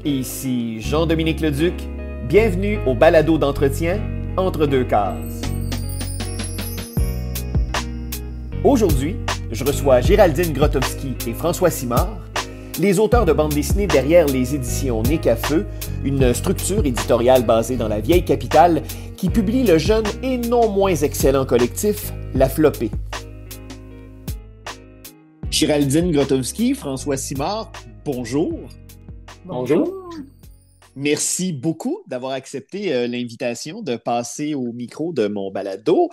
Ici Jean-Dominique Leduc. Bienvenue au balado d'entretien Entre deux cases. Aujourd'hui, je reçois Géraldine Grotowski et François Simard, les auteurs de bande dessinée derrière les éditions Nécafeu, une structure éditoriale basée dans la vieille capitale qui publie le jeune et non moins excellent collectif La Flopée. Géraldine Grotowski, François Simard, bonjour. Bonjour. Merci beaucoup d'avoir accepté l'invitation de passer au micro de mon balado.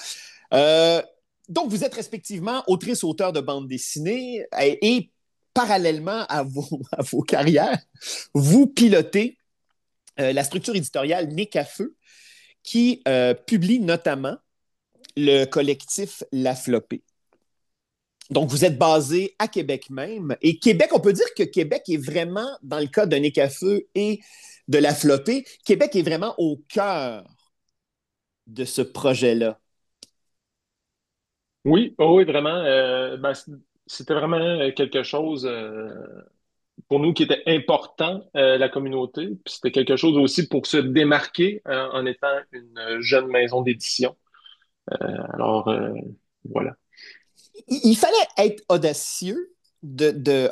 Euh, donc, vous êtes respectivement autrice-auteur de bande dessinée et parallèlement à à vos carrières, vous pilotez la structure éditoriale Nécafeu qui publie notamment le collectif La Flopée. Donc, vous êtes basé à Québec même. Et Québec, on peut dire que Québec est vraiment, dans le cas de Nécafeu et de La Flopée, Québec est vraiment au cœur de ce projet-là. Oui, oh oui, vraiment. C'était vraiment quelque chose pour nous qui était important, la communauté. Puis c'était quelque chose aussi pour se démarquer en étant une jeune maison d'édition. Alors, voilà. Il fallait être audacieux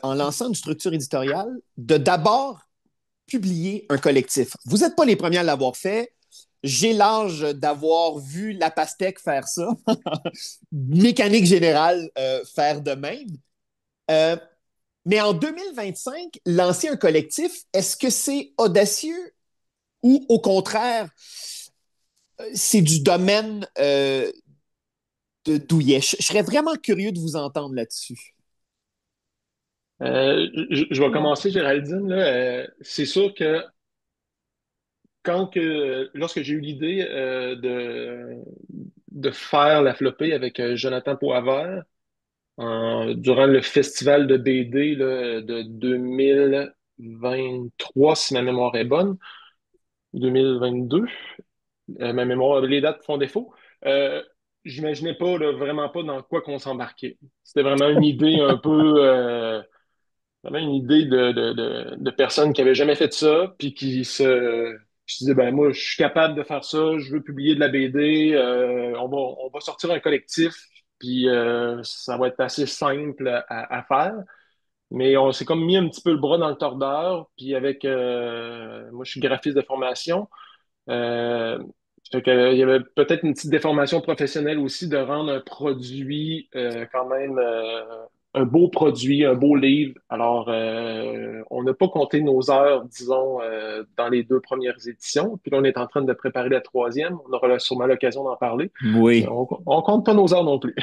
en lançant une structure éditoriale, de d'abord publier un collectif. Vous n'êtes pas les premiers à l'avoir fait. J'ai l'âge d'avoir vu La Pastèque faire ça, Mécanique Générale faire de même. Euh, mais en 2025, lancer un collectif, est-ce que c'est audacieux ou au contraire, c'est du domaine de douillet? Je serais vraiment curieux de vous entendre là-dessus. Je vais commencer, Géraldine. Là. C'est sûr que lorsque j'ai eu l'idée de faire la flopée avec Jonathan Poivert, durant le festival de BD là, de 2023, si ma mémoire est bonne, 2022, ma mémoire, les dates font défaut. Euh, J'imaginais pas, là, vraiment pas dans quoi qu'on s'embarquait. C'était vraiment une idée un peu, vraiment une idée de personnes qui avaient jamais fait ça, puis qui se disaient, ben moi, je suis capable de faire ça, je veux publier de la BD, on va sortir un collectif, puis ça va être assez simple à faire. Mais on s'est comme mis un petit peu le bras dans le tordeur, puis avec, moi, je suis graphiste de formation, euh, fait que, il y avait peut-être une petite déformation professionnelle aussi de rendre un produit quand même un beau produit, un beau livre. Alors, on n'a pas compté nos heures, disons, dans les deux premières éditions. Puis là, on est en train de préparer la troisième. On aura sûrement l'occasion d'en parler. Mais Oui. on compte pas nos heures non plus.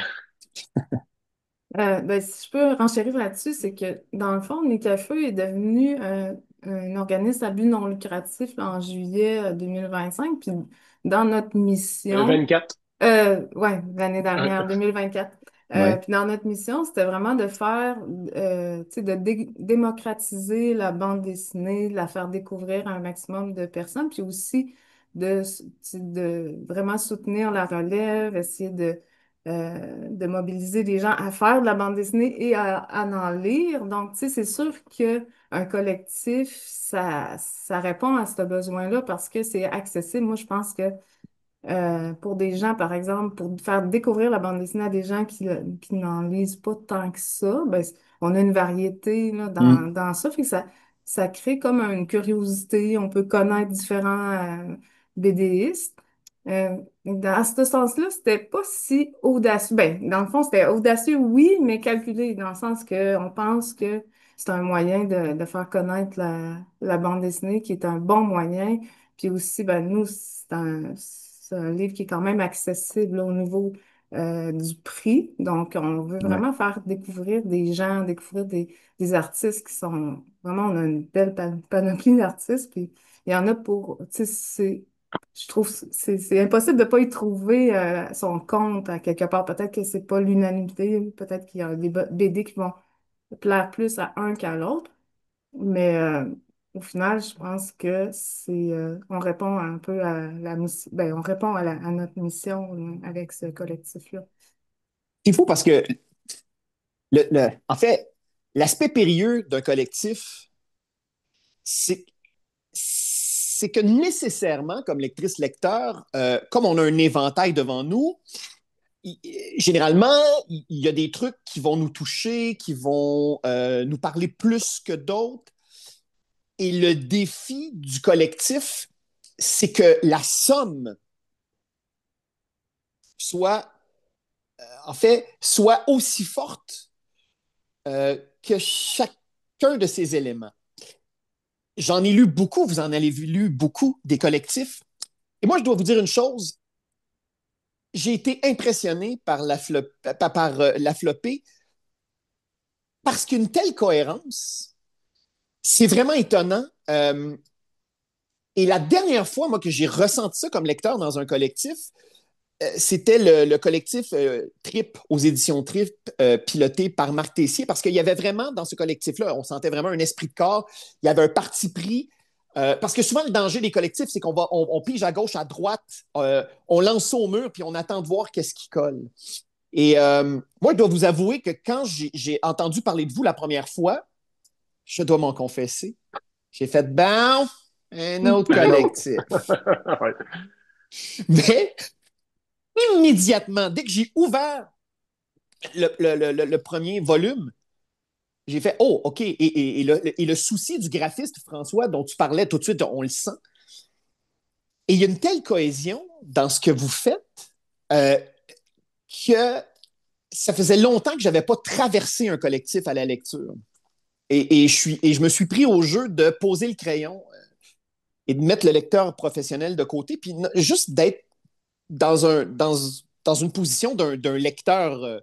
Si je peux renchérir là-dessus, c'est que dans le fond, Nicafeu est devenu un organisme à but non lucratif en juillet 2025. Puis dans notre mission, 24. ouais, l'année dernière, Ouais. 2024. Ouais. Puis dans notre mission, c'était vraiment de faire, tu sais, de démocratiser la bande dessinée, de la faire découvrir à un maximum de personnes, puis aussi tu sais, de vraiment soutenir la relève, essayer de mobiliser les gens à faire de la bande dessinée et à en lire. Donc, tu sais, c'est sûr que un collectif, ça répond à ce besoin-là parce que c'est accessible. Moi, je pense que pour des gens, par exemple, pour faire découvrir la bande dessinée à des gens qui n'en lisent pas tant que ça, ben, on a une variété là, Mm. dans ça, fait que ça crée comme une curiosité. On peut connaître différents BDistes. Dans ce sens-là, c'était pas si audacieux. Ben, dans le fond, c'était audacieux, oui, mais calculé, dans le sens que on pense que c'est un moyen de faire connaître la bande dessinée, qui est un bon moyen. Puis aussi, ben, nous, c'est un livre qui est quand même accessible là, au niveau du prix. Donc, on veut Ouais. vraiment faire découvrir des gens, découvrir des artistes qui sont vraiment, on a une belle panoplie d'artistes. Puis, il y en a pour, tu sais, je trouve, c'est impossible de pas y trouver son compte à quelque part. Peut-être que c'est pas l'unanimité, peut-être qu'il y a des BD qui vont plaire plus à un qu'à l'autre. Mais au final, je pense que on répond un peu à la mission, ben, on répond à notre mission avec ce collectif-là. C'est fou parce que, en fait, l'aspect périlleux d'un collectif, c'est c'est que nécessairement, comme lectrice-lecteur, comme on a un éventail devant nous, généralement, il y a des trucs qui vont nous toucher, qui vont nous parler plus que d'autres. Et le défi du collectif, c'est que la somme soit, en fait, soit aussi forte que chacun de ces éléments. J'en ai lu beaucoup, vous en avez lu beaucoup des collectifs. Et moi, je dois vous dire une chose, j'ai été impressionné par la flopée parce qu'une telle cohérence, c'est vraiment étonnant. Et la dernière fois, moi, que j'ai ressenti ça comme lecteur dans un collectif, c'était le collectif Trip aux éditions Trip, piloté par Marc Tessier, parce qu'il y avait vraiment dans ce collectif-là, on sentait vraiment un esprit de corps, il y avait un parti pris. Parce que souvent, le danger des collectifs, c'est qu'on pige à gauche, à droite, on lance ça au mur, puis on attend de voir qu'est-ce qui colle. Et moi, je dois vous avouer que quand j'ai entendu parler de vous la première fois, je dois m'en confesser, j'ai fait, ben, un autre Un autre. collectif. Ouais. Mais immédiatement, dès que j'ai ouvert le premier volume, j'ai fait, oh, OK. Et le souci du graphiste, François, dont tu parlais tout de suite, on le sent. Et il y a une telle cohésion dans ce que vous faites euh, que ça faisait longtemps que je n'avais pas traversé un collectif à la lecture. Je me suis pris au jeu de poser le crayon et de mettre le lecteur professionnel de côté, puis juste d'être dans une position d'un lecteur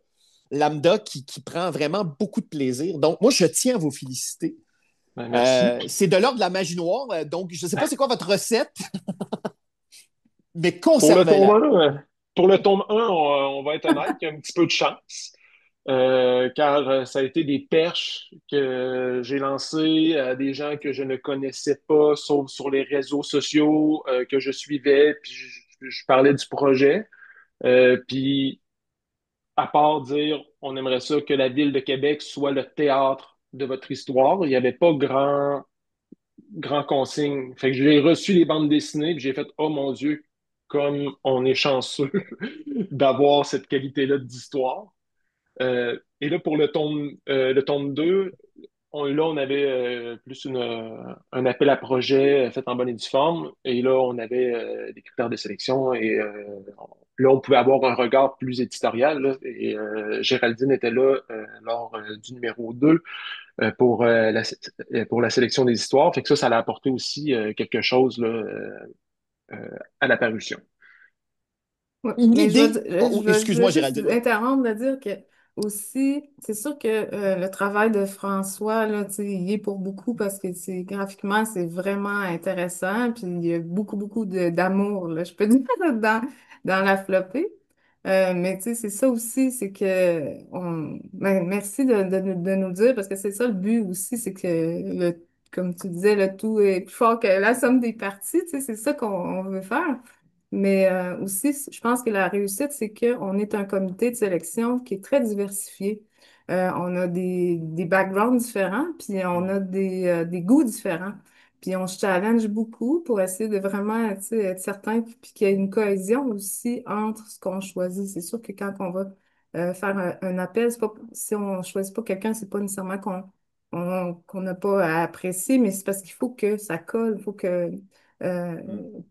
lambda qui prend vraiment beaucoup de plaisir. Donc, moi, je tiens à vous féliciter. Ben, merci. C'est de l'ordre de la magie noire. Donc, je ne sais pas c'est quoi votre recette, mais Pour le tome conservez-la. 1, pour le tome 1, on va être honnête, il y a un petit peu de chance. Car ça a été des perches que j'ai lancées à des gens que je ne connaissais pas, sauf sur les réseaux sociaux que je suivais, puis je parlais du projet. Puis, à part dire, on aimerait ça que la ville de Québec soit le théâtre de votre histoire, il n'y avait pas grand consigne. Fait que j'ai reçu les bandes dessinées, puis j'ai fait, oh mon Dieu, comme on est chanceux d'avoir cette qualité-là d'histoire. Et là, pour le tome 2, là, on avait plus un appel à projet fait en bonne et due forme. Et là, on avait des critères de sélection. Et là, on pouvait avoir un regard plus éditorial. Là. Et Géraldine était là lors du numéro 2 pour la sélection des histoires. Fait que ça l'a apporté aussi quelque chose là, à la parution. Ouais. Une Mais idée. je Oh, je veux excuse-moi, juste Géraldine. interrompre de dire que aussi, c'est sûr que le travail de François, là, tu sais, il est pour beaucoup parce que graphiquement, c'est vraiment intéressant. Puis il y a beaucoup, beaucoup d'amour, là, je peux dire, dans la flopée. Mais tu sais, c'est ça aussi, c'est que merci de nous dire, parce que c'est ça le but aussi, c'est que comme tu disais, le tout est plus fort que la somme des parties, tu sais, c'est ça qu'on veut faire. Mais aussi, je pense que la réussite, c'est qu'on est un comité de sélection qui est très diversifié. On a des backgrounds différents, puis on a des goûts différents. Puis on se challenge beaucoup pour essayer de vraiment, tu sais, être certain, puis qu'il y ait une cohésion aussi entre ce qu'on choisit. C'est sûr que quand on va faire un appel, c'est pas, si on choisit pas quelqu'un, c'est pas nécessairement qu'on n'a pas à apprécier, mais c'est parce qu'il faut que ça colle, il faut que euh,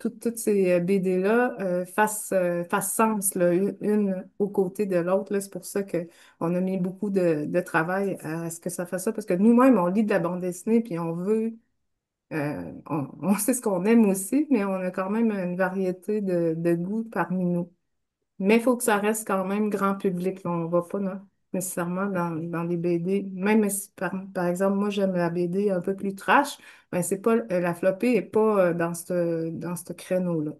toutes ces BD-là fassent sens, là, une aux côtés de l'autre. Là. C'est pour ça qu'on a mis beaucoup de travail à ce que ça fasse ça, parce que nous-mêmes, on lit de la bande dessinée, puis on veut, on sait ce qu'on aime aussi, mais on a quand même une variété de goûts parmi nous. Mais il faut que ça reste quand même grand public. Là. On ne va pas nécessairement dans les BD. Même si, par exemple, moi, j'aime la BD un peu plus trash, ben, c'est pas, la flopée n'est pas dans ce créneau-là.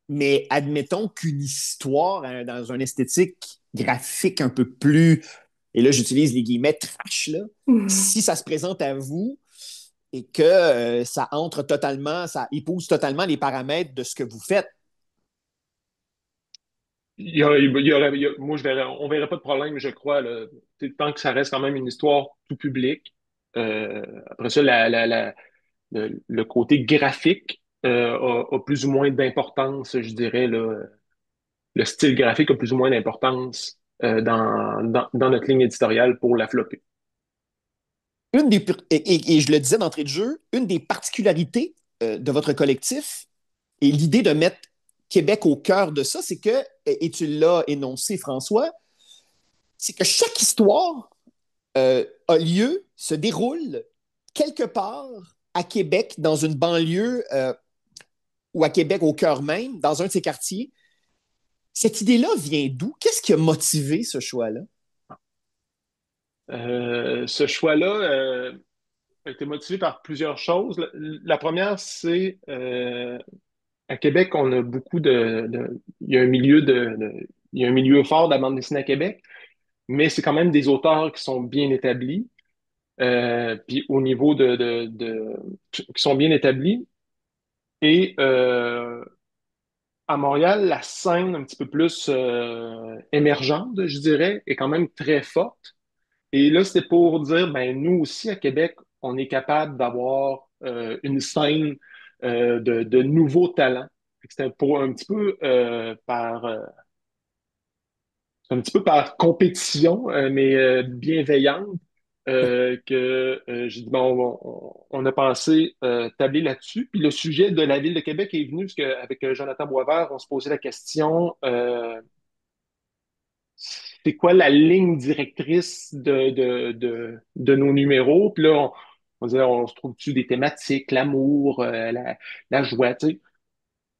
Mais admettons qu'une histoire dans une esthétique graphique un peu plus, et là j'utilise les guillemets trash, là, si ça se présente à vous et que ça entre totalement, ça épouse totalement les paramètres de ce que vous faites. Moi, on verrait pas de problème, je crois, là. Tant que ça reste quand même une histoire tout public. Après ça, le côté graphique a plus ou moins d'importance, je dirais, là. Le style graphique a plus ou moins d'importance dans notre ligne éditoriale pour la flopée. Et je le disais d'entrée de jeu, une des particularités de votre collectif et l'idée de mettre Québec au cœur de ça, c'est que, et tu l'as énoncé, François, c'est que chaque histoire a lieu, se déroule quelque part à Québec, dans une banlieue ou à Québec au cœur même, dans un de ses quartiers. Cette idée-là vient d'où? Qu'est-ce qui a motivé ce choix-là? Ce choix-là a été motivé par plusieurs choses. La première, c'est à Québec, on a beaucoup il y a un milieu il y a un milieu fort de la bande dessinée à Québec, mais c'est quand même des auteurs qui sont bien établis. Puis au niveau qui sont bien établis. Et à Montréal, la scène un petit peu plus émergente, je dirais, est quand même très forte. Et là, c'était pour dire, ben nous aussi à Québec, on est capable d'avoir une scène de nouveaux talents. C'était pour un petit peu un petit peu par compétition, mais bienveillante, j'ai dit, bon, on a pensé tabler là-dessus. Puis le sujet de la ville de Québec est venu parce qu'avec Jonathan Boisvert, on se posait la question, c'est quoi la ligne directrice de nos numéros? Puis là, on disait, on se trouve-tu des thématiques, l'amour, la joie, tu sais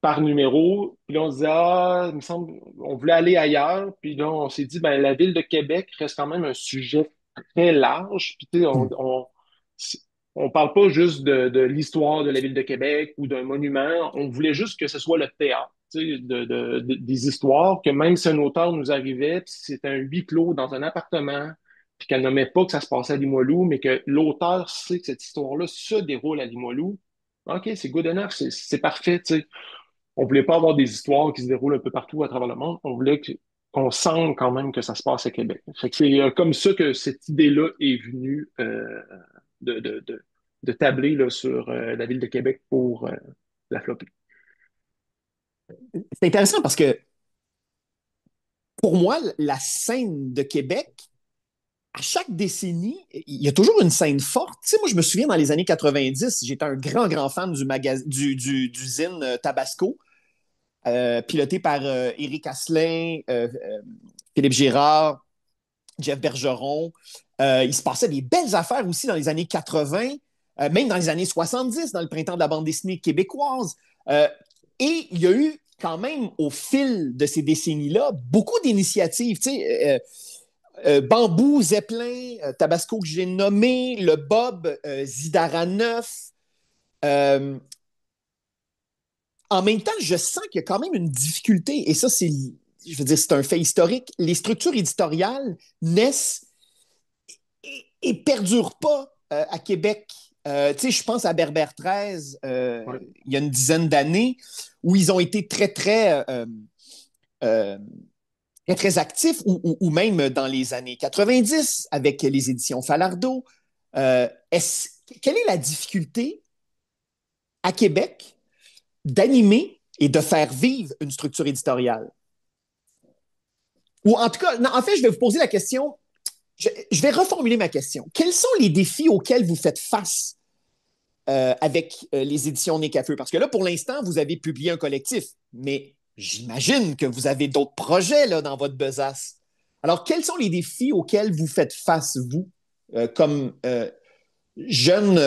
par numéro. Puis là, on se disait, ah, il me semble, on voulait aller ailleurs. Puis là, on s'est dit, ben, la ville de Québec reste quand même un sujet très large. Puis, tu sais, Hmm. on parle pas juste de l'histoire de la ville de Québec ou d'un monument. On voulait juste que ce soit le théâtre, tu sais, des histoires, que même si un auteur nous arrivait, puis c'était un huis clos dans un appartement, puis qu'elle nommait pas que ça se passait à Limoilou, mais que l'auteur sait que cette histoire-là se déroule à Limoilou. OK, c'est good enough, c'est parfait, tu sais. On voulait pas avoir des histoires qui se déroulent un peu partout à travers le monde. On voulait qu'on sente quand même que ça se passe à Québec. Fait que c'est comme ça que cette idée-là est venue de, de, de, de tabler là, sur la ville de Québec pour la flopée. C'est intéressant parce que pour moi, la scène de Québec, à chaque décennie, il y a toujours une scène forte. Tu sais, moi, je me souviens dans les années 90, j'étais un grand, grand fan du zine Tabasco, piloté par Éric Asselin, Philippe Girard, Jeff Bergeron. Il se passait des belles affaires aussi dans les années 80, même dans les années 70, dans le printemps de la bande dessinée québécoise. Euh, et il y a eu quand même, au fil de ces décennies-là, beaucoup d'initiatives. Tu sais, Bambou, Zeppelin, Tabasco que j'ai nommé, le Bob, Zidara 9. Euh, En même temps, je sens qu'il y a quand même une difficulté, et ça, je veux dire, c'est un fait historique. Les structures éditoriales naissent et perdurent pas à Québec. Tu sais, je pense à Berbère 13, Ouais. il y a une dizaine d'années, où ils ont été très, très, euh, très, très actifs, ou même dans les années 90 avec les éditions Falardeau. Quelle est la difficulté à Québec d'animer et de faire vivre une structure éditoriale? Ou en tout cas, non, en fait, je vais vous poser la question, je vais reformuler ma question. Quels sont les défis auxquels vous faites face avec les éditions Nécafeu? Parce que là, pour l'instant, vous avez publié un collectif, mais j'imagine que vous avez d'autres projets là, dans votre besace. Alors, quels sont les défis auxquels vous faites face, vous, comme jeune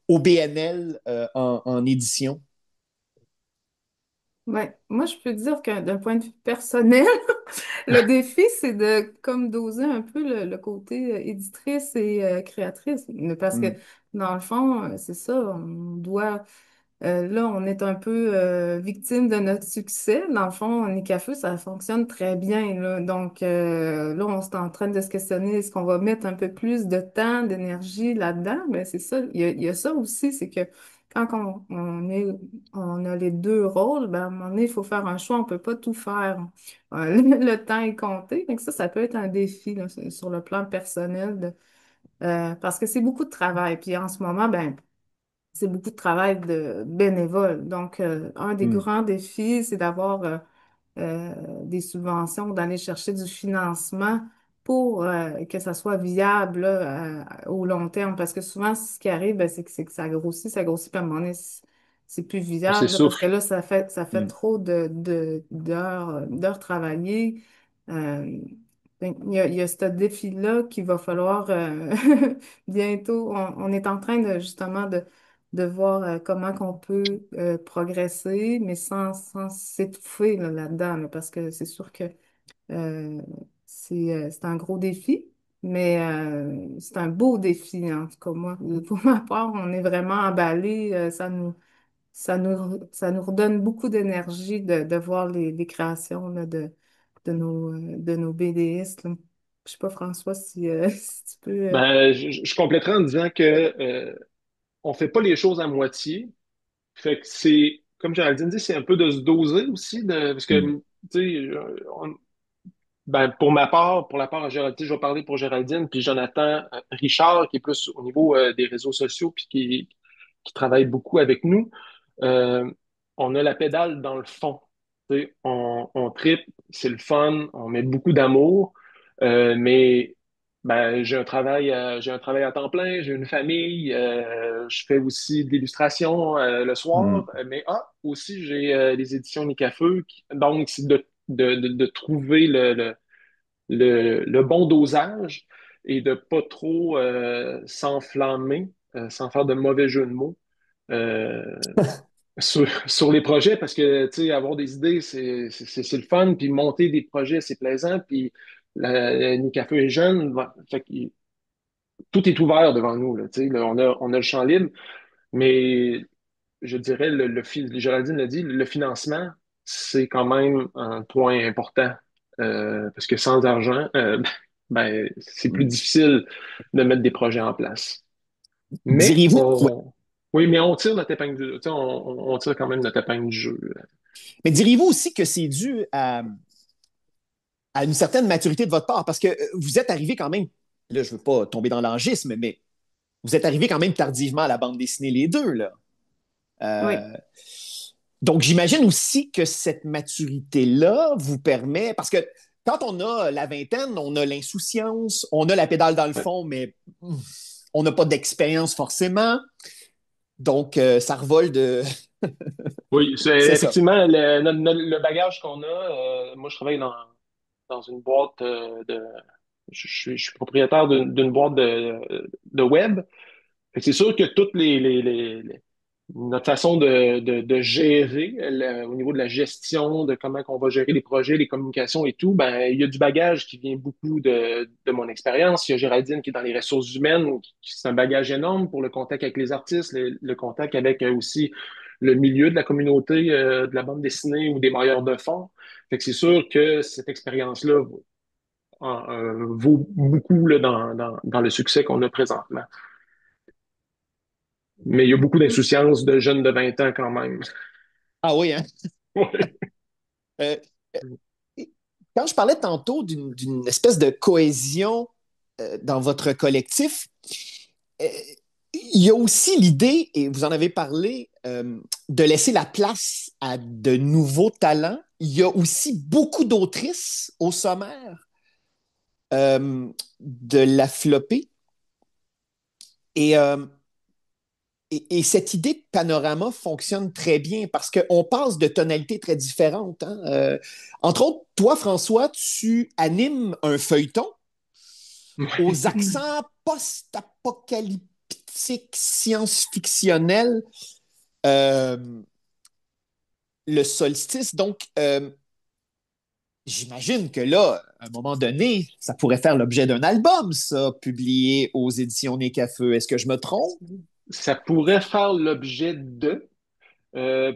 au BNL en édition? Ouais, moi, je peux dire que d'un point de vue personnel, le défi, c'est de comme doser un peu le côté éditrice et créatrice. Parce que Mm. dans le fond, c'est ça, on doit là, on est un peu victime de notre succès. Dans le fond, Nicafeu, ça fonctionne très bien, là. Donc là, on est en train de se questionner, est-ce qu'on va mettre un peu plus de temps, d'énergie là-dedans? Mais c'est ça, il y a ça aussi, c'est que quand on a les deux rôles, ben, à un moment donné, il faut faire un choix, on peut pas tout faire. Le temps est compté. Donc ça peut être un défi là, sur le plan personnel, parce que c'est beaucoup de travail. Puis en ce moment, ben, c'est beaucoup de travail de bénévole. Donc, un des Hmm. grands défis, c'est d'avoir des subventions, d'aller chercher du financement pour que ça soit viable là, au long terme. Parce que souvent, ce qui arrive, ben, c'est que ça grossit, puis à un moment donné, c'est plus On viable là, parce que s'essouffle. là, ça fait Hmm. trop d'heures travaillées. Euh, donc, il y a ce défi-là qu'il va falloir bientôt. On est en train de justement de voir comment qu'on peut progresser, mais sans s'étouffer là-dedans, là, parce que c'est sûr que euh, c'est un gros défi, mais c'est un beau défi, en tout cas, moi. Pour ma part, on est vraiment emballé. Ça nous redonne beaucoup d'énergie de voir les créations là, de nos BDistes, là. Je sais pas, François, si, si tu peux. Ben, je compléterai en disant que on fait pas les choses à moitié. Fait que c'est, comme Géraldine dit, c'est un peu de se doser aussi, parce que, Hmm. tu sais, ben, pour ma part, pour la part de Géraldine, je vais parler pour Géraldine, puis Jonathan Richard, qui est plus au niveau des réseaux sociaux, puis qui travaille beaucoup avec nous. Euh, on a la pédale dans le fond. Tu sais, on tripe, c'est le fun, on met beaucoup d'amour, mais ben, j'ai un travail à temps plein, j'ai une famille, je fais aussi de l'illustration le Hmm. soir, mais aussi j'ai les éditions Nicafeu, donc c'est de trouver le bon dosage et de pas trop s'enflammer, sans faire de mauvais jeu de mots. euh, sur les projets parce que, tu sais, avoir des idées, c'est le fun, puis monter des projets, c'est plaisant, puis Nicafeu est jeune, fait que tout est ouvert devant nous, là, tu sais, là, on a le champ libre, mais je dirais, Géraldine l'a dit, le financement, c'est quand même un point important, parce que sans argent, ben, c'est plus Hmm. difficile de mettre des projets en place. Mais Diriez-vous, ouais. oui, mais on tire notre épingle du, tu sais, on tire quand même notre épingle du jeu. Mais diriez-vous aussi que c'est dû à une certaine maturité de votre part? Parce que vous êtes arrivé quand même, là, je ne veux pas tomber dans l'angisme, mais vous êtes arrivé quand même tardivement à la bande dessinée, les deux, là. Oui. Euh, donc, j'imagine aussi que cette maturité-là vous permet, parce que quand on a la vingtaine, on a l'insouciance, on a la pédale dans le Ouais. fond, mais on n'a pas d'expérience forcément. Donc, ça revole de. Oui, c'est C'est ça. effectivement le bagage qu'on a. Moi, je travaille dans une boîte je suis propriétaire d'une boîte de web. Fait que c'est sûr que toutes notre façon de gérer au niveau de la gestion, de comment on va gérer les projets, les communications et tout, ben, il y a du bagage qui vient beaucoup de mon expérience. Il y a Géraldine qui est dans les ressources humaines, c'est un bagage énorme pour le contact avec les artistes, le contact avec aussi le milieu de la communauté de la bande dessinée ou des bailleurs de fonds. Fait que c'est sûr que cette expérience-là vaut beaucoup là, dans le succès qu'on a présentement. Mais il y a beaucoup d'insouciance de jeunes de 20 ans quand même. Ah oui, hein? Ouais. Euh, Quand je parlais tantôt d'une espèce de cohésion dans votre collectif, euh, il y a aussi l'idée, et vous en avez parlé, de laisser la place à de nouveaux talents. Il y a aussi beaucoup d'autrices au sommaire de la flopée. Et, euh, et cette idée de panorama fonctionne très bien parce qu'on passe de tonalités très différentes, hein. Entre autres, toi, François, tu animes un feuilleton aux accents post-apocalyptiques, science-fictionnels, euh, le solstice. Donc, j'imagine que là, à un moment donné, ça pourrait faire l'objet d'un album, ça, publié aux éditions Nécafeu. Est-ce que je me trompe? Ça pourrait faire l'objet de.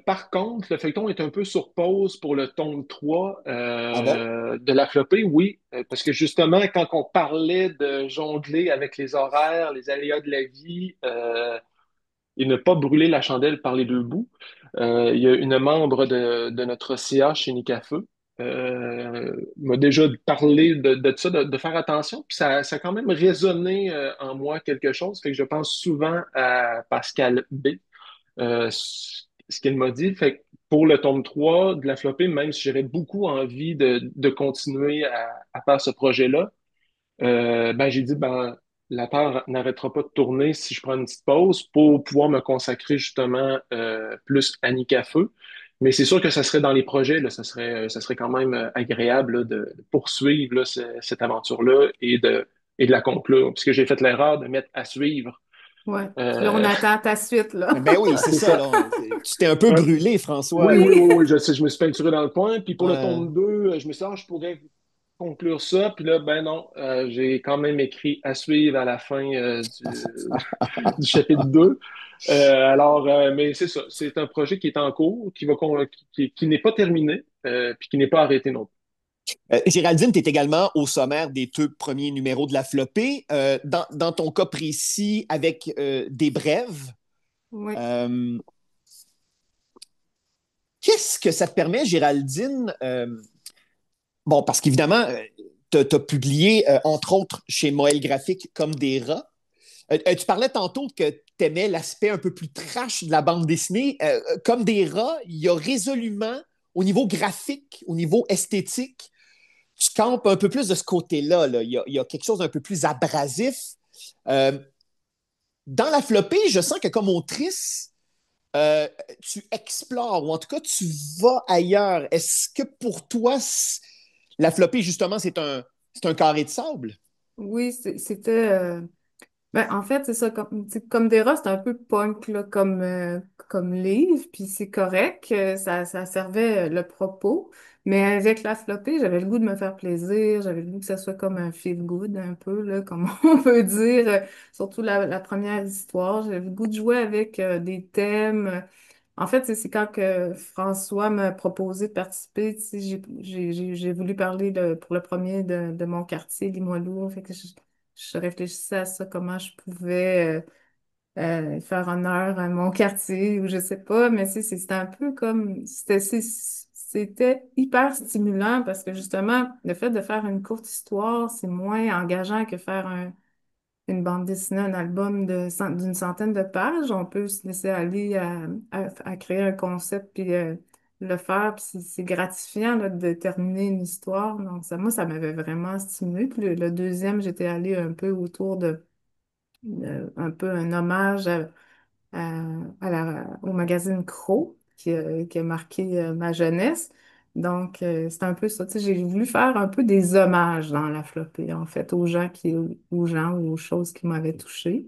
Par contre, le feuilleton est un peu sur pause pour le tome 3 Ah bon? de la flopée, oui, parce que justement, quand on parlait de jongler avec les horaires, les aléas de la vie, et ne pas brûler la chandelle par les deux bouts, il y a une membre de notre CA chez Nicafeu m'a déjà parlé de ça, de faire attention. Puis ça a quand même résonné en moi quelque chose. Fait que je pense souvent à Pascal B, ce qu'il m'a dit. Fait que pour le tome 3 de la flopée, même si j'avais beaucoup envie de continuer à faire ce projet-là, ben, j'ai dit, ben, la Terre n'arrêtera pas de tourner si je prends une petite pause pour pouvoir me consacrer justement plus à Nicafeu. Mais c'est sûr que ça serait dans les projets, là, ça serait quand même agréable là, de poursuivre là, cette aventure-là et de la conclure. Puisque j'ai fait l'erreur de mettre à suivre. Ouais. Puis là, on Euh, attend ta suite, là. Ben oui, c'est c'est ça, ça. là. Tu t'es un peu brûlé, François, Oui, là. oui, Oui. oui, oui, je sais, je me suis peinturé dans le coin. Puis pour le Ouais. tome 2, je me suis dit, ah, je pourrais conclure ça. Puis là, ben non, j'ai quand même écrit à suivre à la fin du chapitre 2. Mais c'est ça, c'est un projet qui est en cours, qui n'est pas terminé, puis qui n'est pas arrêté non plus. Géraldine, tu es également au sommaire des deux premiers numéros de la flopée. Dans ton cas précis, avec des brèves, Oui. euh, qu'est-ce que ça te permet, Géraldine? Bon, parce qu'évidemment, tu as publié, entre autres, chez Moël Graphique, comme des rats. Tu parlais tantôt que tu aimais l'aspect un peu plus trash de la bande dessinée. Comme des rats, il y a résolument, au niveau graphique, au niveau esthétique, tu campes un peu plus de ce côté-là. Là. Il y a quelque chose d'un peu plus abrasif. Euh, dans la flopée, je sens que comme autrice, euh, tu explores, ou en tout cas, tu vas ailleurs. Est-ce que pour toi, la flopée, justement, c'est un carré de sable? Oui, c'était. Ben, en fait, c'est ça. Comme des rats, c'est un peu punk là, comme livre, puis c'est correct. Ça servait le propos. Mais avec la flopée, j'avais le goût de me faire plaisir. J'avais le goût que ça soit comme un feel-good, un peu, là, comme on peut dire. Surtout la première histoire. J'avais le goût de jouer avec des thèmes. En fait, c'est quand que François m'a proposé de participer, tu sais, j'ai voulu parler pour le premier de mon quartier, Limoilou. Fait que je réfléchissais à ça, comment je pouvais faire honneur à mon quartier ou je sais pas, mais tu sais, c'était un peu comme, c'était hyper stimulant parce que justement, le fait de faire une courte histoire, c'est moins engageant que faire une bande dessinée, un album d'une centaine de pages. On peut se laisser aller à créer un concept puis le faire, puis c'est gratifiant là, de terminer une histoire. Donc, moi, ça m'avait vraiment stimulé. Puis le deuxième, j'étais allée un peu autour un peu un hommage au magazine Crow qui a marqué ma jeunesse. Donc, c'est un peu ça. Tu sais, j'ai voulu faire un peu des hommages dans la flopée, en fait, aux gens ou aux choses qui m'avaient touchée.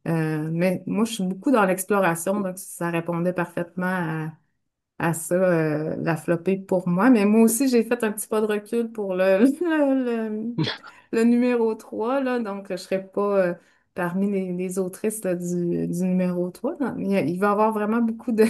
Mais moi, je suis beaucoup dans l'exploration, donc ça répondait parfaitement à ça, la flopée pour moi. Mais moi aussi, j'ai fait un petit pas de recul pour le numéro 3 là, donc je ne serai pas parmi les autrices là, du numéro 3. Non. Il va y avoir vraiment beaucoup de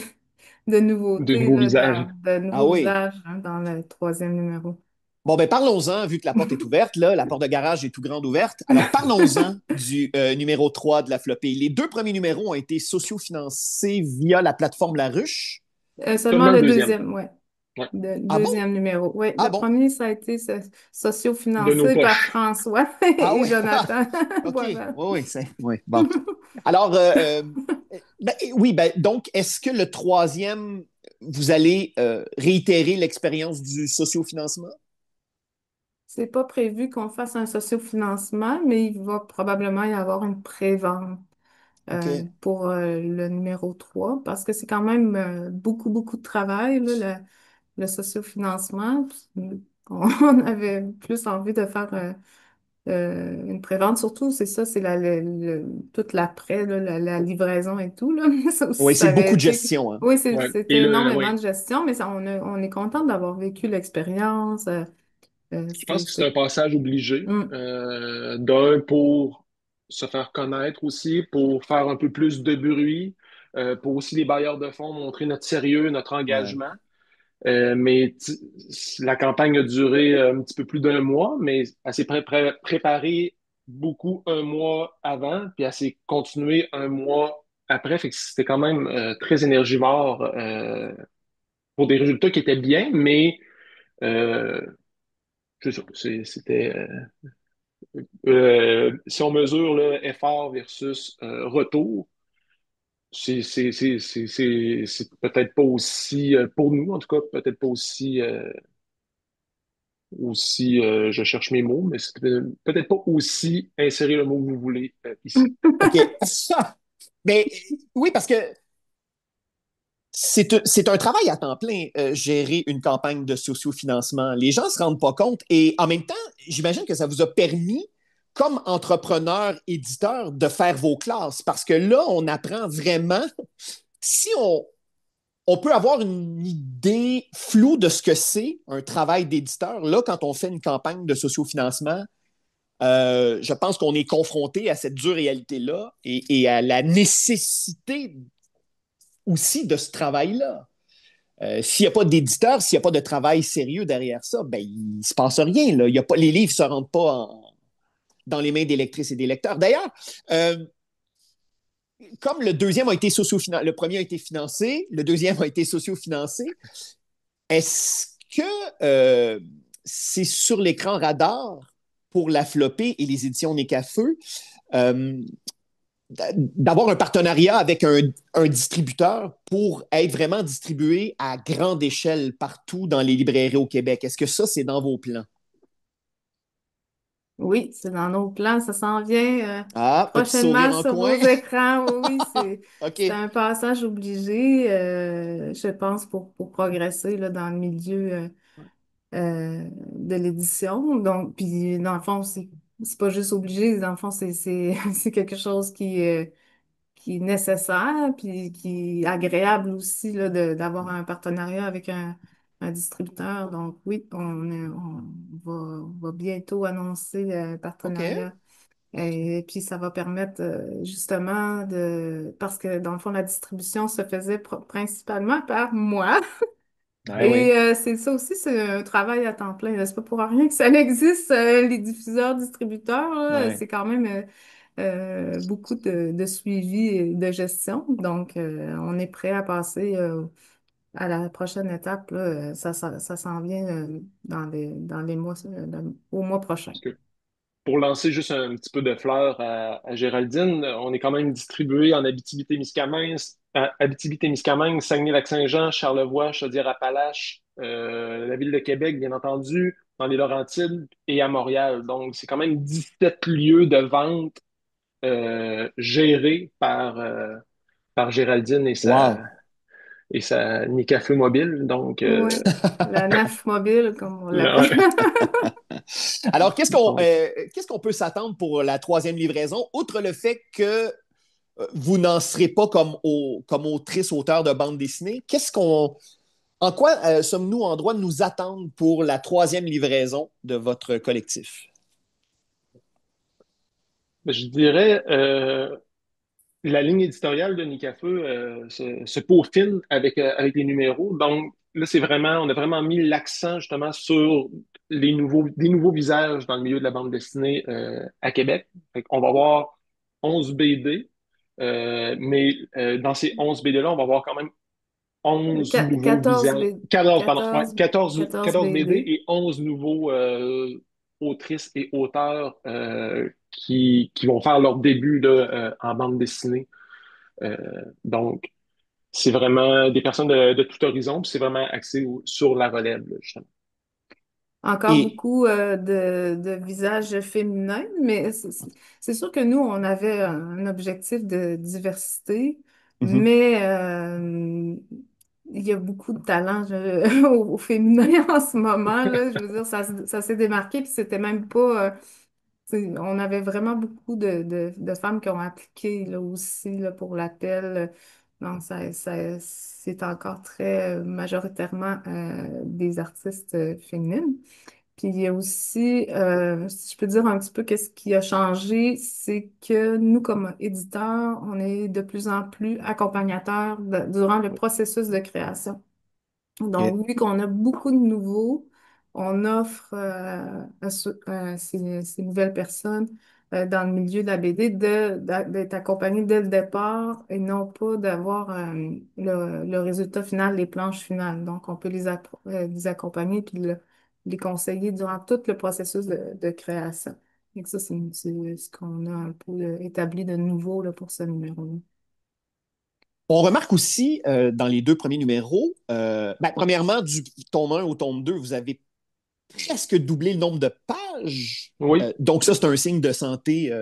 De nouveautés, nouveaux là, visages. de Ah nouveaux oui. visages hein, dans le troisième numéro. Bon, ben parlons-en, vu que la porte est ouverte, là, la porte de garage est tout grande ouverte. Alors, parlons-en du numéro 3 de la flopée. Les deux premiers numéros ont été sociofinancés via la plateforme La Ruche. Seulement Seulement le le deuxième. deuxième, ouais. Ouais. Le Ah bon? deuxième numéro. Oui, Ah le bon? premier, ça a été De nos socio-financé par poches. François Ah et oui. Jonathan. OK. Oui, Voilà. oui, c'est. Oui, bon. Alors, oui, ben, donc, est-ce que le troisième, vous allez réitérer l'expérience du sociofinancement? C'est pas prévu qu'on fasse un sociofinancement, mais il va probablement y avoir une prévente OK. pour le numéro 3 parce que c'est quand même beaucoup, beaucoup de travail, là, le sociofinancement. Puis, on avait plus envie de faire une prévente. Surtout, c'est ça, c'est tout l'après, là, la livraison et tout, là. Ça aussi, Oui, ça c'est avait beaucoup de été... gestion, hein. Oui, Ouais. Et c'était là, énormément oui. de gestion, mais on est content d'avoir vécu l'expérience. Je pense que c'est un C'était... passage obligé. Hum. D'un, pour se faire connaître aussi, pour faire un peu plus de bruit, pour aussi les bailleurs de fonds montrer notre sérieux, notre Ouais. engagement. La campagne a duré un petit peu plus d'un mois, mais elle s'est préparée beaucoup un mois avant, puis elle s'est continuée un mois après. Fait que c'était quand même très énergivore pour des résultats qui étaient bien, mais Euh, c'est ça, c'était si on mesure le effort versus retour, c'est peut-être pas aussi pour nous en tout cas peut-être pas aussi je cherche mes mots, mais c'est peut-être pas aussi insérer le mot que vous voulez ici. OK. Mais oui, parce que c'est un travail à temps plein, gérer une campagne de sociofinancement. Les gens ne se rendent pas compte. Et en même temps, j'imagine que ça vous a permis, comme entrepreneur, éditeur, de faire vos classes. Parce que là, on apprend vraiment, si on peut avoir une idée floue de ce que c'est un travail d'éditeur. Là, quand on fait une campagne de sociofinancement, je pense qu'on est confronté à cette dure réalité-là et à la nécessité aussi de ce travail-là. S'il n'y a pas d'éditeur, s'il n'y a pas de travail sérieux derrière ça, ben, il ne se passe rien. Là. Il y a pas, les livres ne se rendent pas dans les mains des lectrices et des lecteurs. D'ailleurs, euh, comme le deuxième a été le premier a été financé, le deuxième a été socio-financé, est-ce que c'est sur l'écran radar pour la flopée et les éditions Nécafeu euh, d'avoir un partenariat avec un distributeur pour être vraiment distribué à grande échelle partout dans les librairies au Québec? Est-ce que ça, c'est dans vos plans? Oui, c'est dans nos plans, ça s'en vient Ah, petit prochainement sourire en sur vos coin. écrans. Oui, oui, c'est OK. un passage obligé, je pense, pour progresser là, dans le milieu de l'édition. Donc, puis dans le fond, c'est pas juste obligé, dans le fond, c'est quelque chose qui est nécessaire, puis qui est agréable aussi là, d'avoir un partenariat avec un distributeur. Donc oui, on va bientôt annoncer un OK. partenariat. Et puis ça va permettre justement parce que dans le fond, la distribution se faisait principalement par moi. Ouais, Et oui. c'est ça aussi, c'est un travail à temps plein. C'est pas pour rien que ça existe, les diffuseurs, distributeurs, là. Ouais. C'est quand même beaucoup de suivi et de gestion. Donc, on est prêt à passer à la prochaine étape, là. Ça s'en vient dans les mois, au mois prochain. Parce que pour lancer juste un petit peu de fleurs à Géraldine, on est quand même distribué en Abitibi-Témiscamingue, Saguenay-Lac-Saint-Jean, Charlevoix, Chaudière-Appalaches, la ville de Québec, bien entendu, dans les Laurentides et à Montréal. Donc, c'est quand même 17 lieux de vente gérés par Géraldine Wow. et sa Nicafeu mobile. Donc, Oui, la NAF mobile, comme on l'appelle. ouais. Alors, Donc, qu'est-ce qu'on peut s'attendre pour la troisième livraison, outre le fait que vous n'en serez pas comme autrice, auteur de bande dessinée? En quoi sommes-nous en droit de nous attendre pour la troisième livraison de votre collectif? je dirais, la ligne éditoriale de Nicafeu se peaufine avec les numéros. Donc, là, on a vraiment mis l'accent justement sur des nouveaux visages dans le milieu de la bande dessinée à Québec. On va avoir 11 BD, mais dans ces 11 BD-là, on va avoir quand même 11 nouveaux 14 visages. B, 14, pardon, ouais, 14, 14 14 BD BD. et 11 nouveaux autrices et auteurs qui vont faire leur début là, en bande dessinée. Euh, donc, c'est vraiment des personnes de tout horizon, puis c'est vraiment axé sur la relève, là, justement. Encore Et beaucoup de visages féminins, mais c'est sûr que nous, on avait un objectif de diversité, mhm. mais il y a beaucoup de talent au féminin en ce moment, là. Je veux dire, ça s'est démarqué, puis c'était même pas... on avait vraiment beaucoup de femmes qui ont appliqué là, aussi là, pour l'appel. Donc, c'est encore très majoritairement des artistes féminines. Puis il y a aussi, si je peux dire un petit peu qu'est-ce qui a changé, c'est que nous, comme éditeurs, on est de plus en plus accompagnateurs durant le processus de création. OK. Donc, vu qu'on a beaucoup de nouveaux, on offre à ces nouvelles personnes dans le milieu de la BD d'être accompagné dès le départ et non pas d'avoir le résultat final, les planches finales. Donc, on peut les accompagner puis les conseiller durant tout le processus de création. Et ça, c'est ce qu'on a un peu établi de nouveau là, pour ce numéro-là. On remarque aussi dans les deux premiers numéros, ben, premièrement, du tome 1 au tome 2, vous avez presque doublé le nombre de pages. Oui, Donc ça, c'est un signe de santé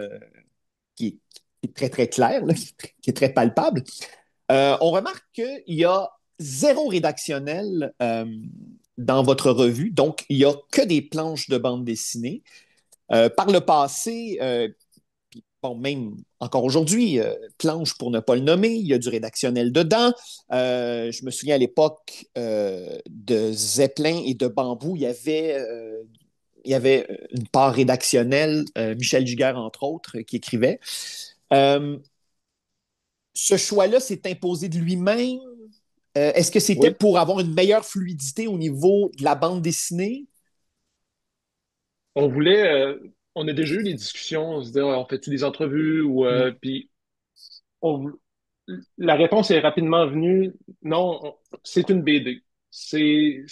qui est très, très clair, là, qui est très palpable. On remarque qu'il y a zéro rédactionnel dans votre revue, donc il n'y a que des planches de bande dessinée. Par le passé, bon, même encore aujourd'hui, planche pour ne pas le nommer, il y a du rédactionnel dedans. Je me souviens à l'époque de Zeppelin et de Bambou, il y avait une part rédactionnelle, Michel Giguère entre autres, qui écrivait. Euh, Ce choix-là s'est imposé de lui-même. Est-ce que c'était oui. pour avoir une meilleure fluidité au niveau de la bande dessinée? On voulait, on a déjà eu des discussions, on se dit, ah, on fait-tu des entrevues ou Mm. puis on, la réponse est rapidement venue, non, c'est une BD. C'est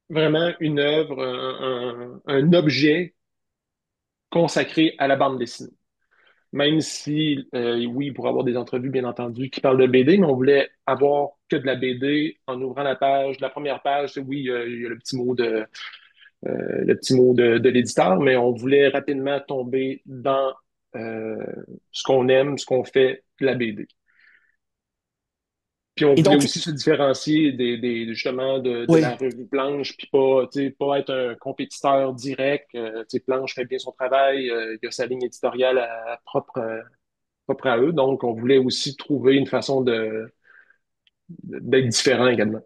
vraiment une œuvre, un objet consacré à la bande dessinée. Même si, oui, pour avoir des entrevues, bien entendu, qui parlent de BD, mais on voulait avoir que de la BD en ouvrant la page. La première page, oui, il y a le petit mot de l'éditeur, mais on voulait rapidement tomber dans euh, ce qu'on aime, ce qu'on fait, la BD. Puis on Et voulait donc, aussi se différencier justement de la oui. revue Planche, puis pas, tu sais, pas être un compétiteur direct. Tu sais, Planche fait bien son travail, il a sa ligne éditoriale propre à eux. Donc, on voulait aussi trouver une façon d'être différent également.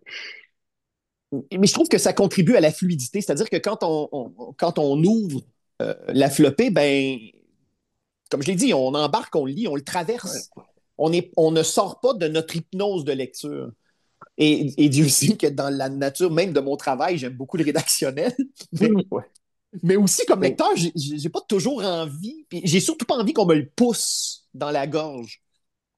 Mais je trouve que ça contribue à la fluidité, c'est-à-dire que quand on ouvre la flopée, ben, comme je l'ai dit, on embarque, on le lit, on le Ouais. traverse. On ne sort pas de notre hypnose de lecture. Et Dieu sait que dans la nature même de mon travail, j'aime beaucoup le rédactionnel, mais, Ouais. mais aussi comme Donc, lecteur, j'ai pas toujours envie, puis j'ai surtout pas envie qu'on me le pousse dans la gorge.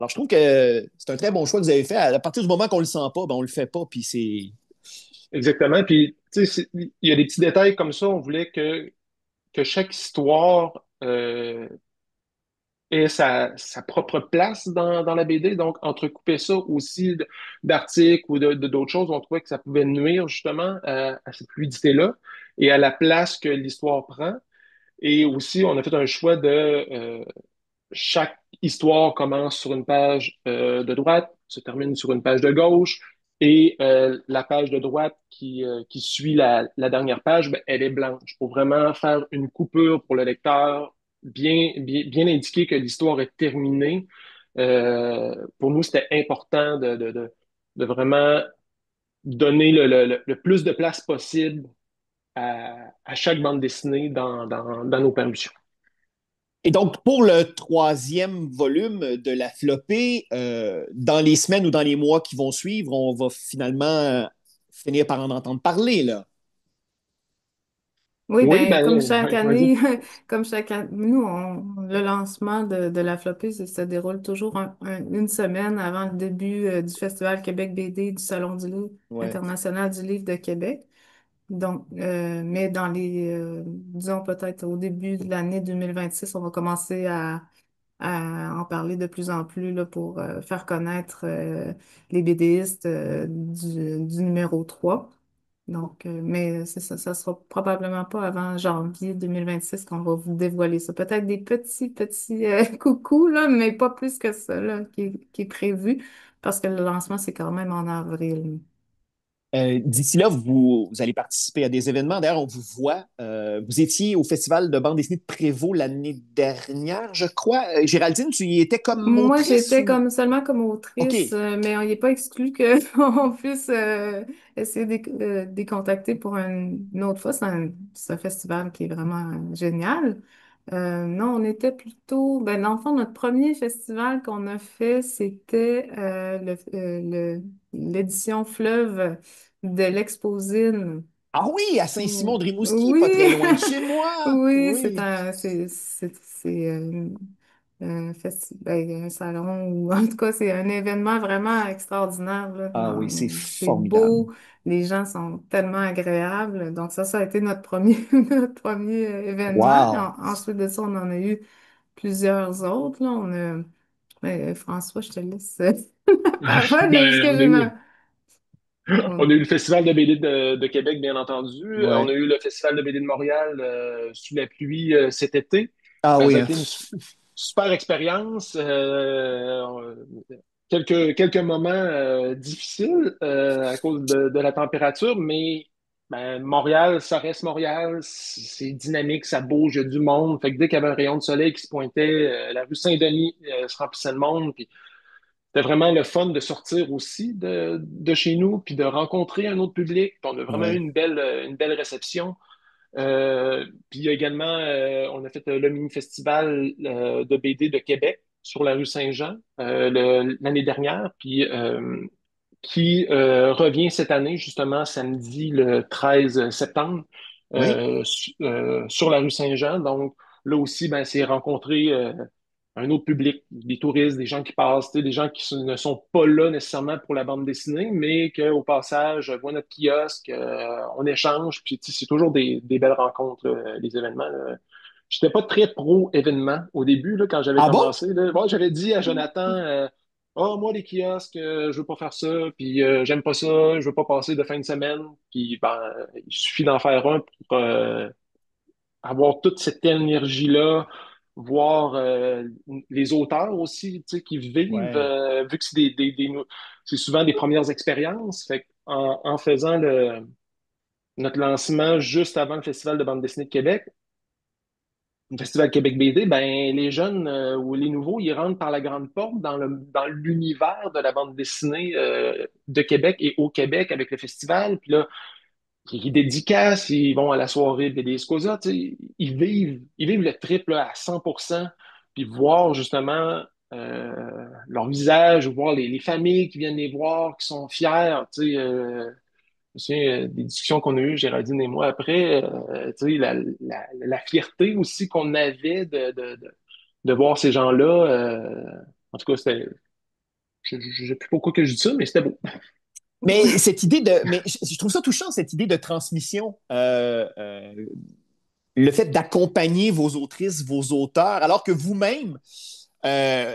Alors je trouve que c'est un très bon choix que vous avez fait. À partir du moment qu'on le sent pas, ben on le fait pas, puis c'est. exactement. Puis, tu sais, il y a des petits détails comme ça. On voulait que chaque histoire ait sa propre place dans la BD. Donc, entrecouper ça aussi d'articles ou d'autres choses, on trouvait que ça pouvait nuire justement à cette fluidité-là et à la place que l'histoire prend. Et aussi, on a fait un choix de chaque histoire commence sur une page de droite, se termine sur une page de gauche, et la page de droite qui suit la dernière page, ben, elle est blanche pour vraiment faire une coupure pour le lecteur, bien indiquer que l'histoire est terminée. Pour nous, c'était important de vraiment donner le plus de place possible à chaque bande dessinée dans nos parutions. Et donc, pour le troisième volume de la flopée, dans les semaines ou dans les mois qui vont suivre, on va finalement finir par en entendre parler, là. Oui, Oui, ben ben, comme chaque ouais, vas-y. année, comme chaque année, nous, le lancement de la flopée, se déroule toujours une semaine avant le début du Festival Québec BD du Salon du livre Ouais. international du livre de Québec. Donc, mais disons peut-être au début de l'année 2026, on va commencer à en parler de plus en plus là, pour faire connaître les BDistes du numéro 3. Donc, mais c'est ça, ça sera probablement pas avant janvier 2026 qu'on va vous dévoiler ça. Peut-être des petits coucous, là, mais pas plus que ça, là, qui est prévu, parce que le lancement, c'est quand même en avril. D'ici là, vous allez participer à des événements. D'ailleurs, on vous voit. Vous étiez au Festival de bande dessinée de Prévost l'année dernière, je crois. Géraldine, tu y étais comme Moi, autrice j'étais ou? seulement comme OK. autrice, mais il n'est pas exclu qu'on puisse essayer de les contacter pour une autre fois. C'est un festival qui est vraiment génial. Non, on était plutôt, ben, dans le fond, notre premier festival qu'on a fait, c'était l'édition Fleuve de l'Exposine. Ah oui, à Ou- Saint-Simon-de-Rimouski, pas très loin de Oui, chez moi. oui, Oui. c'est ben, un salon ou en tout cas, c'est un événement vraiment extraordinaire, là. Ah oui, c'est C'est formidable. beau, les gens sont tellement agréables. Donc ça a été notre premier, notre premier événement. Puis Wow. ensuite de ça, on en a eu plusieurs autres, là. François, je te laisse la parole, là, parce Ben, que on a eu, on a eu le Festival de BD de Québec, bien entendu. On a Ouais. eu le Festival de BD de Montréal sous la pluie cet été. Ah Ça oui, a hein. été une super expérience. Quelques moments difficiles à cause de la température, mais ben, Montréal, ça reste Montréal. C'est dynamique, ça bouge, il y a du monde. Fait que dès qu'il y avait un rayon de soleil qui se pointait, la rue Saint-Denis se remplissait de monde. Puis c'était vraiment le fun de sortir aussi de chez nous, puis de rencontrer un autre public. Puis on a vraiment eu Ouais. une belle réception. Puis il y a également, on a fait le mini-festival de BD de Québec sur la rue Saint-Jean l'année dernière, puis qui revient cette année, justement, samedi le 13 septembre, Oui. sur la rue Saint-Jean. Donc là aussi, ben, c'est rencontrer un autre public, des touristes, des gens qui passent, tu sais, des gens ne sont pas là nécessairement pour la bande dessinée, mais qu'au passage, voient notre kiosque, on échange, puis tu sais, c'est toujours des belles rencontres, les événements. Là. J'étais pas très pro événement au début, là, quand j'avais Ah bon? commencé. Là. Bon, j'avais dit à Jonathan, oh, moi, les kiosques, je veux pas faire ça, puis j'aime pas ça, je veux pas passer de fin de semaine. Puis ben, il suffit d'en faire un pour avoir toute cette énergie-là, voir les auteurs aussi, tu sais, qui vivent, Ouais. vu que c'est c'est souvent des premières expériences. Fait en faisant notre lancement juste avant le Festival de bande dessinée de Québec, le Festival Québec BD, ben les jeunes ou les nouveaux, ils rentrent par la grande porte dans l'univers de la bande dessinée de Québec et au Québec avec le festival. Puis là, ils dédicacent, ils vont à la soirée BD Escosa, tu sais, ils vivent le trip là, à 100%, puis voir justement leur visage, voir les familles qui viennent les voir, qui sont fiers, tu sais, je me souviens, des discussions qu'on a eues, Géraldine et moi, après, tu sais, la fierté aussi qu'on avait de voir ces gens-là. En tout cas, je ne sais plus pourquoi que je dis ça, mais c'était beau. Mais je trouve ça touchant, cette idée de transmission. Le fait d'accompagner vos autrices, vos auteurs, alors que vous-même, euh,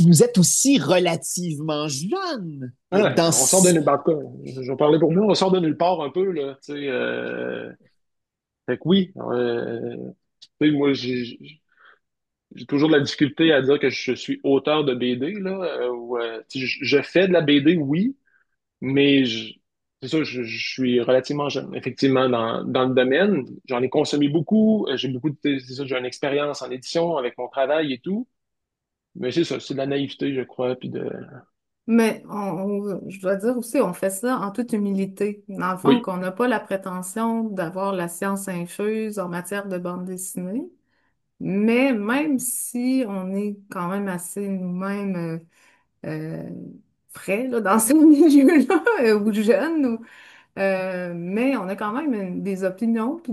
vous êtes aussi relativement jeune. Ouais, Dans... on sort de nulle part. En tout cas, je vais parler pour nous, on sort de nulle part un peu, là. Tu sais, fait que oui, tu sais, moi, j'ai toujours de la difficulté à dire que je suis auteur de BD, là. Tu sais, je fais de la BD, oui, mais c'est ça, je suis relativement jeune, effectivement, dans le domaine. J'en ai consommé beaucoup, j'ai beaucoup c'est ça, j'ai une expérience en édition avec mon travail et tout. Mais c'est ça, c'est de la naïveté, je crois, puis de... Mais je dois dire aussi, on fait ça en toute humilité. Dans le fond, Oui. qu'on n'a pas la prétention d'avoir la science infuse en matière de bande dessinée. Mais même si on est quand même assez nous-mêmes euh, frais là, dans ce milieu-là, ou jeunes, mais on a quand même des opinions puis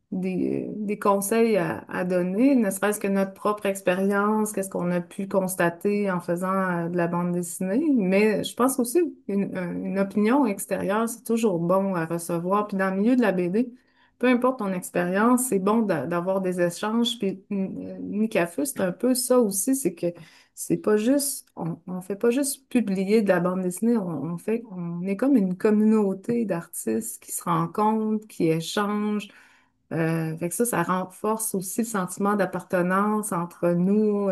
des conseils à donner, ne serait-ce que notre propre expérience, qu'est-ce qu'on a pu constater en faisant de la bande dessinée. Mais je pense aussi une opinion extérieure, c'est toujours bon à recevoir. Puis dans le milieu de la BD, peu importe ton expérience, c'est bon d'avoir des échanges. Puis Nicafu, c'est un peu ça aussi, c'est que c'est pas juste, on fait pas juste publier de la bande dessinée, on est comme une communauté d'artistes qui se rencontrent, qui échangent. Fait que ça renforce aussi le sentiment d'appartenance entre nous.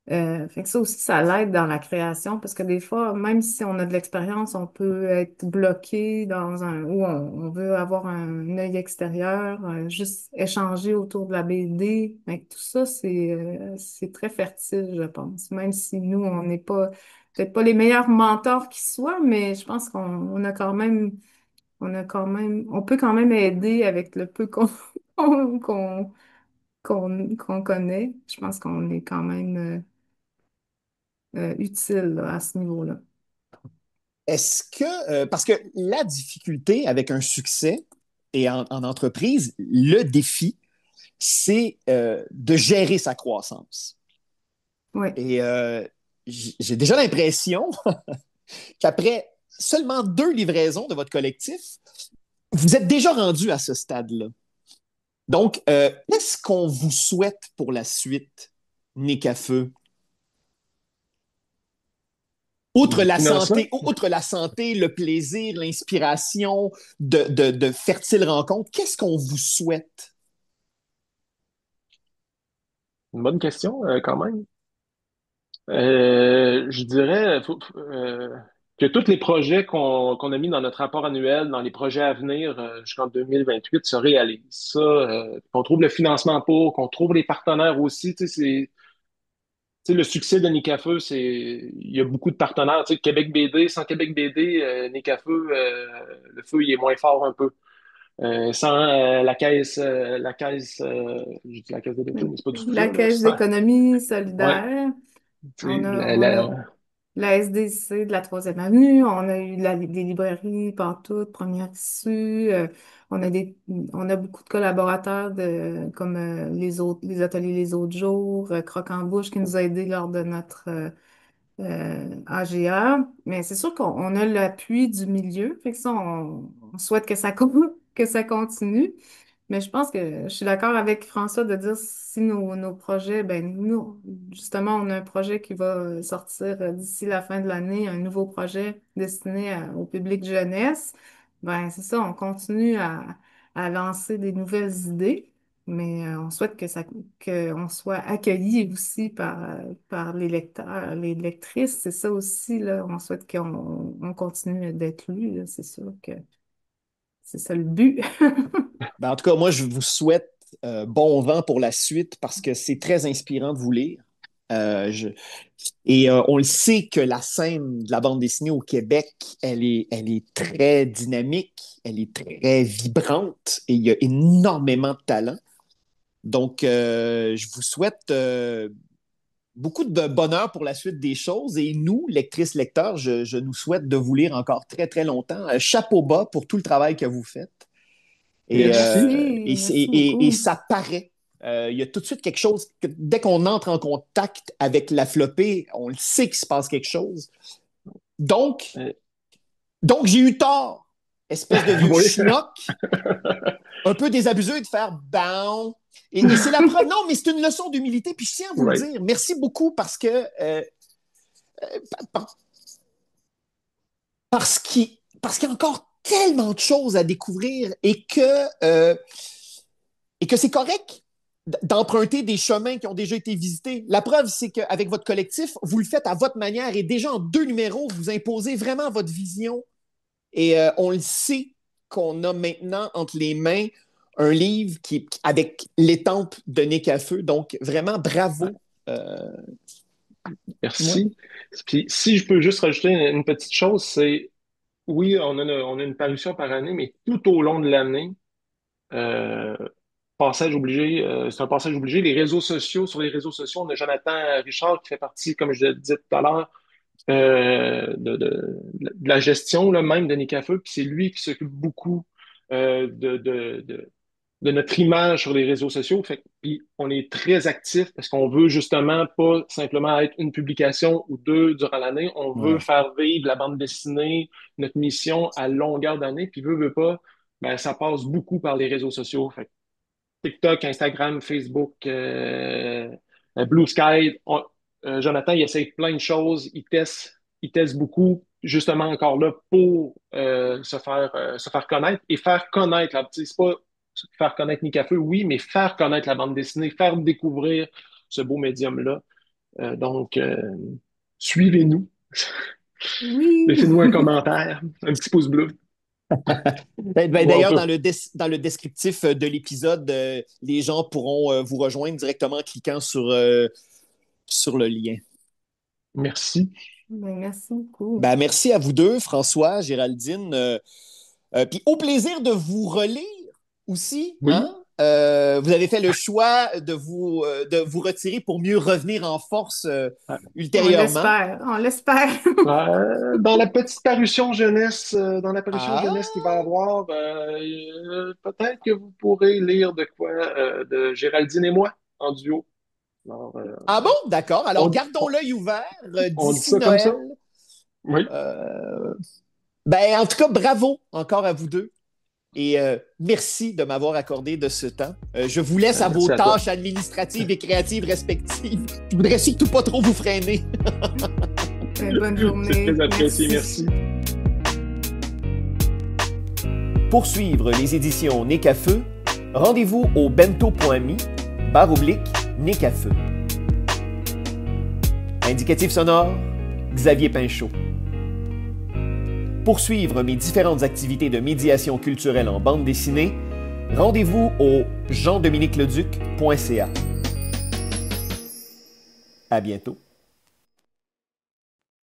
Fait que ça aussi, ça l'aide dans la création parce que des fois, même si on a de l'expérience, on peut être bloqué dans où on veut avoir un œil extérieur, juste échanger autour de la BD. Fait que tout ça, c'est très fertile, je pense. Même si nous, on n'est pas peut-être pas les meilleurs mentors qui soient, mais je pense qu'on a quand même, on peut quand même aider avec le peu qu'on qu'on qu'on connaît. Je pense qu'on est quand même utile là, à ce niveau-là. parce que la difficulté avec un succès et en entreprise, le défi, c'est de gérer sa croissance. Oui. Et j'ai déjà l'impression qu'après seulement 2 livraisons de votre collectif, vous êtes déjà rendu à ce stade-là. Donc, qu'est-ce qu'on vous souhaite pour la suite, Nick à feu? Du financement. Outre la santé, le plaisir, l'inspiration de fertiles rencontres, qu'est-ce qu'on vous souhaite? Une bonne question, quand même. Je dirais que tous les projets qu'on a mis dans notre rapport annuel, dans les projets à venir jusqu'en 2028 se réalisent. Ça, qu'on trouve le financement pour, qu'on trouve les partenaires aussi. Tu sais, le succès de Nicafeu, il y a beaucoup de partenaires. Tu sais, Québec BD, sans Québec BD, Nicafeu, le feu, il est moins fort un peu. Sans je dis la caisse de dépôt, mais c'est pas du tout ça, La là. Caisse d'économie Ouais, solidaire. tu sais, On a la SDC de la Troisième Avenue, on a eu des librairies Pantoute, Première Issue, on a on a beaucoup de collaborateurs comme les ateliers Les Autres Jours, Croque en Bouche qui nous a aidés lors de notre AGA. Mais c'est sûr qu'on a l'appui du milieu, fait que ça, on souhaite que que ça continue. Mais je pense que je suis d'accord avec François de dire si nos projets, ben nous, justement, on a un projet qui va sortir d'ici la fin de l'année, un nouveau projet destiné au public jeunesse. Ben c'est ça, on continue à lancer des nouvelles idées, mais on souhaite qu'on soit accueillis aussi par les lecteurs, les lectrices. C'est ça aussi, là. On souhaite on continue d'être lus, là. C'est sûr que c'est ça le but. Ben, en tout cas, moi, je vous souhaite bon vent pour la suite parce que c'est très inspirant de vous lire. Euh, je- on le sait que la scène de la bande dessinée au Québec, elle est très dynamique, elle est très vibrante et il y a énormément de talent. Donc, je vous souhaite beaucoup de bonheur pour la suite des choses et nous, lectrices, lecteurs, je nous souhaite de vous lire encore très, très longtemps. Chapeau bas pour tout le travail que vous faites. merci. Merci beaucoup. Et ça paraît. Il y a tout de suite quelque chose que dès qu'on entre en contact avec la flopée, on le sait qu'il se passe quelque chose. Donc, Euh, donc j'ai eu tort. Espèce de vieux oui. schnock, un peu désabusé de faire bon. Et c'est la preuve. Non, mais c'est une leçon d'humilité. Puis je tiens à vous le Right. dire. Merci beaucoup parce qu'il y a encore tellement de choses à découvrir et que c'est correct d'emprunter des chemins qui ont déjà été visités. La preuve, c'est qu'avec votre collectif, vous le faites à votre manière et déjà en 2 numéros, vous imposez vraiment votre vision. Et on le sait qu'on a maintenant entre les mains un livre avec l'étampe de Nick à feu. Donc, vraiment, bravo. Euh, ouais. Merci. Puis, si je peux juste rajouter une petite chose, c'est oui, on a une parution par année, mais tout au long de l'année, euh, passage obligé, c'est un passage obligé. Les réseaux sociaux, sur les réseaux sociaux, on a Jonathan Richard qui fait partie, comme je le disais tout à l'heure, de la gestion là, même de Nicafeu. Puis c'est lui qui s'occupe beaucoup de notre image sur les réseaux sociaux. Fait que, puis on est très actif parce qu'on veut justement pas simplement être une publication ou deux durant l'année. On veut Ouais. faire vivre la bande dessinée, notre mission à longueur d'année. Puis veut pas, ben, ça passe beaucoup par les réseaux sociaux. Fait que TikTok, Instagram, Facebook, Blue Sky. Jonathan, il essaye plein de choses. Il teste beaucoup, justement encore là, pour se faire connaître et faire connaître. Là, c'est pas faire connaître Nicafeu, oui, mais faire connaître la bande dessinée, faire découvrir ce beau médium-là. Donc, suivez-nous. Oui. Laissez-nous un commentaire, un petit pouce bleu. Ou on D'ailleurs, peut. dans le descriptif de l'épisode, les gens pourront vous rejoindre directement en cliquant sur le lien. Merci. Ben, merci beaucoup. Ben, merci à vous deux, François, Géraldine. Puis au plaisir de vous relire aussi, hein? Oui. vous avez fait le choix de vous retirer pour mieux revenir en force ultérieurement. On l'espère. Dans la petite parution jeunesse, Ah, qu'il va y avoir, peut-être que vous pourrez lire de quoi de Géraldine et moi en duo. Alors, ah bon, d'accord. Alors, on, gardons on- l'œil ouvert on dit d'ici ça comme Noël. ça? Oui. Ben, en tout cas, bravo encore à vous deux. Et merci de m'avoir accordé de ce temps. Je vous laisse à vos Merci à toi. tâches administratives et créatives respectives. Je voudrais surtout pas trop vous freiner. Bonne C'est journée. très apprécié, merci. Pour suivre les éditions Nick à Feu, rendez-vous au bento.me/Nick à Feu. Indicatif sonore, Xavier Pinchot. Pour suivre mes différentes activités de médiation culturelle en bande dessinée, rendez-vous au jean-dominique-leduc.ca. À bientôt.